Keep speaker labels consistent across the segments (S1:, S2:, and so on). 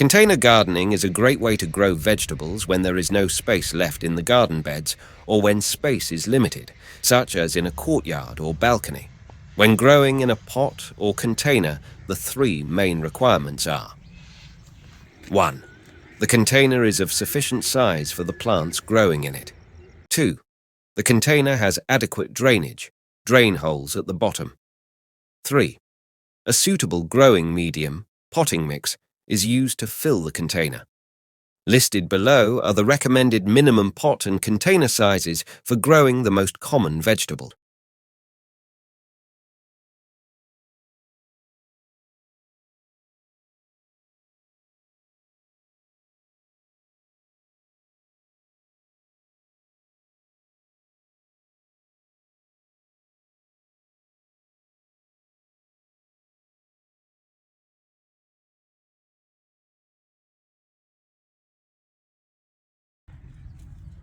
S1: Container gardening is a great way to grow vegetables when there is no space left in the garden beds or when space is limited, such as in a courtyard or balcony. When growing in a pot or container, the three main requirements are: 1. The container is of sufficient size for the plants growing in it. 2. The container has adequate drainage, drain holes at the bottom. 3. A suitable growing medium, potting mix, is used to fill the container. Listed below are the recommended minimum pot and container sizes for growing the most common vegetables.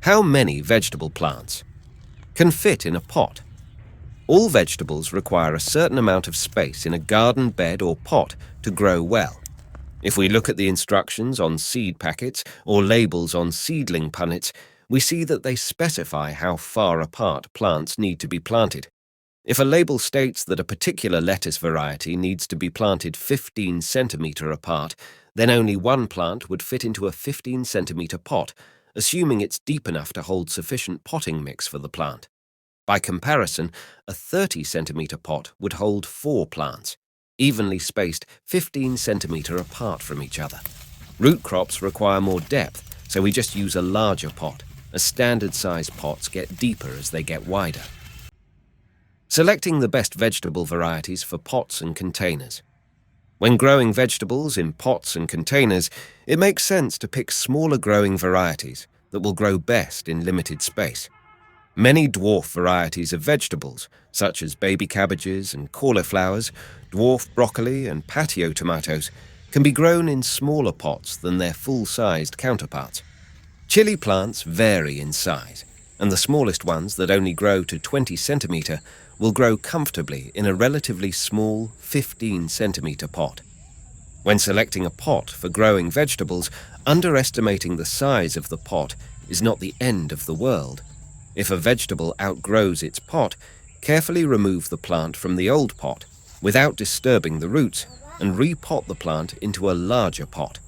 S1: How many vegetable plants can fit in a pot? All vegetables require a certain amount of space in a garden bed or pot to grow well. If we look at the instructions on seed packets or labels on seedling punnets, we see that they specify how far apart plants need to be planted. If a label states that a particular lettuce variety needs to be planted 15 centimetre apart, then only one plant would fit into a 15 centimetre pot, assuming it's deep enough to hold sufficient potting mix for the plant. By comparison, a 30 centimetre pot would hold 4 plants, evenly spaced 15 centimetre apart from each other. Root crops require more depth, so we just use a larger pot, as standard-sized pots get deeper as they get wider. Selecting the best vegetable varieties for pots and containers. When growing vegetables in pots and containers, it makes sense to pick smaller growing varieties that will grow best in limited space. Many dwarf varieties of vegetables, such as baby cabbages and cauliflowers, dwarf broccoli and patio tomatoes, can be grown in smaller pots than their full-sized counterparts. Chili plants vary in size, and the smallest ones that only grow to 20 centimetre will grow comfortably in a relatively small 15 centimetre pot. When selecting a pot for growing vegetables, underestimating the size of the pot is not the end of the world. If a vegetable outgrows its pot, carefully remove the plant from the old pot without disturbing the roots and repot the plant into a larger pot.